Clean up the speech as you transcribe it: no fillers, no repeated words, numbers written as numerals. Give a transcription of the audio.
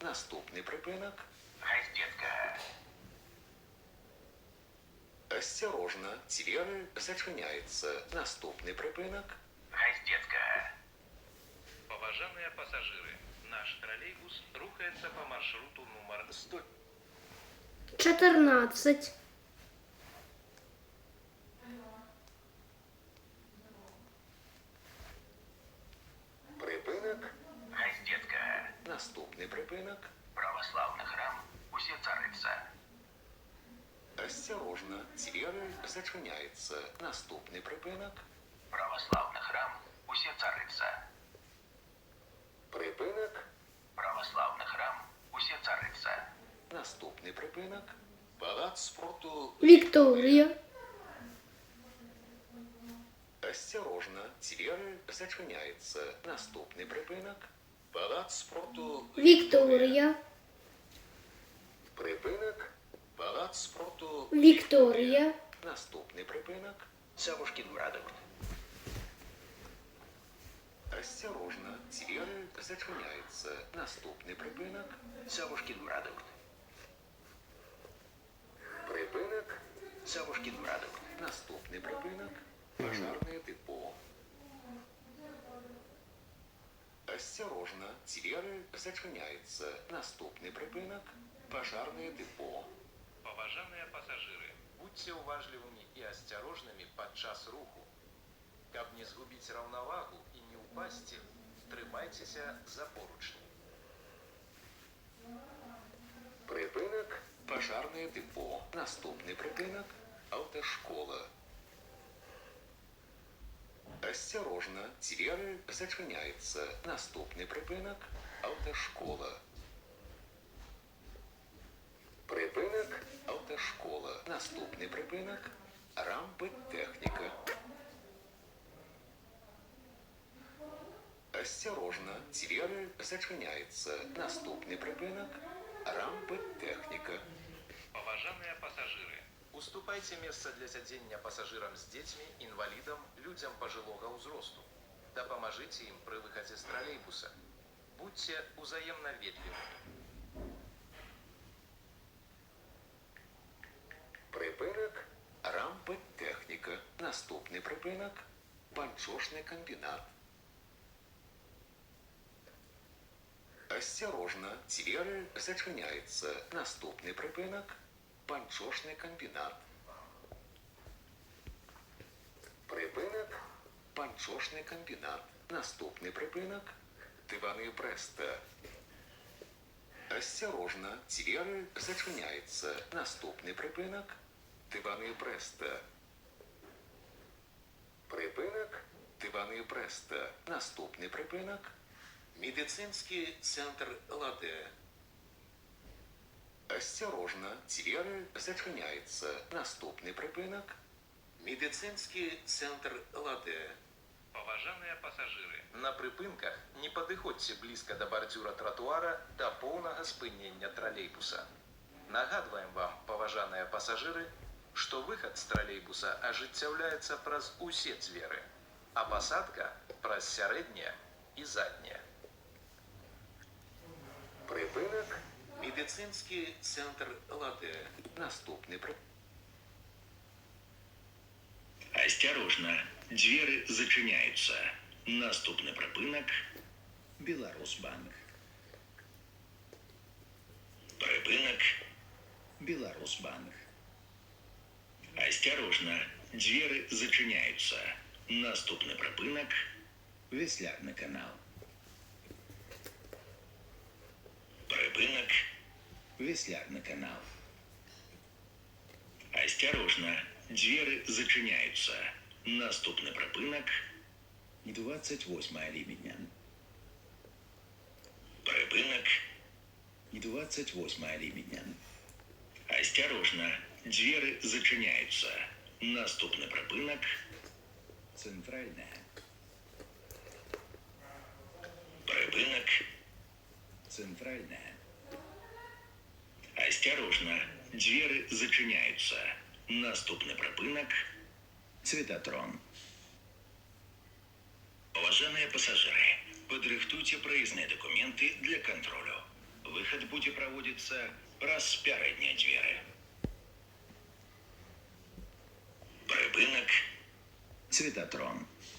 Наступний припинок. Газдетка. Осторожно, двери зачиняються. Наступний припинок. Газдетка. Поважанные пассажиры, наш троллейбус рухается по маршруту номер 100. 14. Припинок. Газдетка. Наступний припинок. Православный храм усе царица. Осторожно, двери зачиняються. Наступний припинок. Православный храм усе царица. Припинок. Православный храм усе царица. Наступний припинок. Палац спорту. Вікторія. Осторожно, двери зачиняються. Наступний припинок. Палац спорту. Вікторія. Припинок. Палац спорту. Вікторія. Наступний припинок. Савушкин продукт. Осторожно, двери зачиняються. Наступний припинок. Савушкин продукт. Припинок. Савушкин продукт. Наступний припинок. Пожарне депо. Осторожно, двери зачиняються. Наступний припинок. Пожарне депо. Поважанные пассажиры, будьте уважливыми и осторожными подчас руху. Каб не згубить равновагу и не упасть, трымайтеся за поручни. Припинок. Пожарне депо. Наступний припинок. Автошкола. Осторожно, двери зачиняються. Наступний припинок. Автошкола. Припинок. Автошкола. Наступний припинок. Рампи техніка. Осторожно, двери зачиняються. Наступний припинок. Рампи техніка. Поважанные пассажиры, уступайте место для сядзення пассажирам с детьми, инвалидам, людям пожилого узросту. Дапамажите им при выходе с троллейбуса. Будьте узаемно ветливыми. Припинок. Рампи техніка. Наступний припинок. Панчошний комбінат. Осторожно, двери зачиняються. Наступний припинок. Панчошний комбінат. Припинок. Панчошний комбінат. Наступний припинок. Дивани Бреста. Осторожно, двери зачиняються. Наступний припинок. Дивани Бреста. Припинок. Дивани Бреста. Наступний припинок. Медицинский центр Ладе. Осторожно, двери зачиняються. Наступний припинок. Медицинский центр Ладе. Поважанные пассажиры, на припынках не падыходзьце близко до бордюра тротуара до полного спынення троллейбуса. Нагадываем вам, поважаныя пассажиры, что выход с троллейбуса ажыццяўляецца праз усе дзверы, а посадка праз сярэдняе і задняе. Припинок. Медицинский центр Ладе. Наступний припинок. Осторожно, двери зачиняются. Наступный припинок. Беларусьбанк. Припинок. Беларусьбанк. Осторожно, двери зачиняются. Наступный припинок. Веслярный канал. Припинок. Веслярный канал. Осторожно, двери зачиняются. Наступный припинок. 28 липня. Припинок. 28 липня. Осторожно, двери зачиняются. Наступный припинок. Центральная. Припинок. Центральная. Осторожно, двери зачиняются. Наступный припинок. Цветотрон. Уважаемые пассажиры, подрыхтуйте проездные документы для контролю. Выход будзе праводзіцца праз пярэднія дзверы. Прыпынак Цветатрон.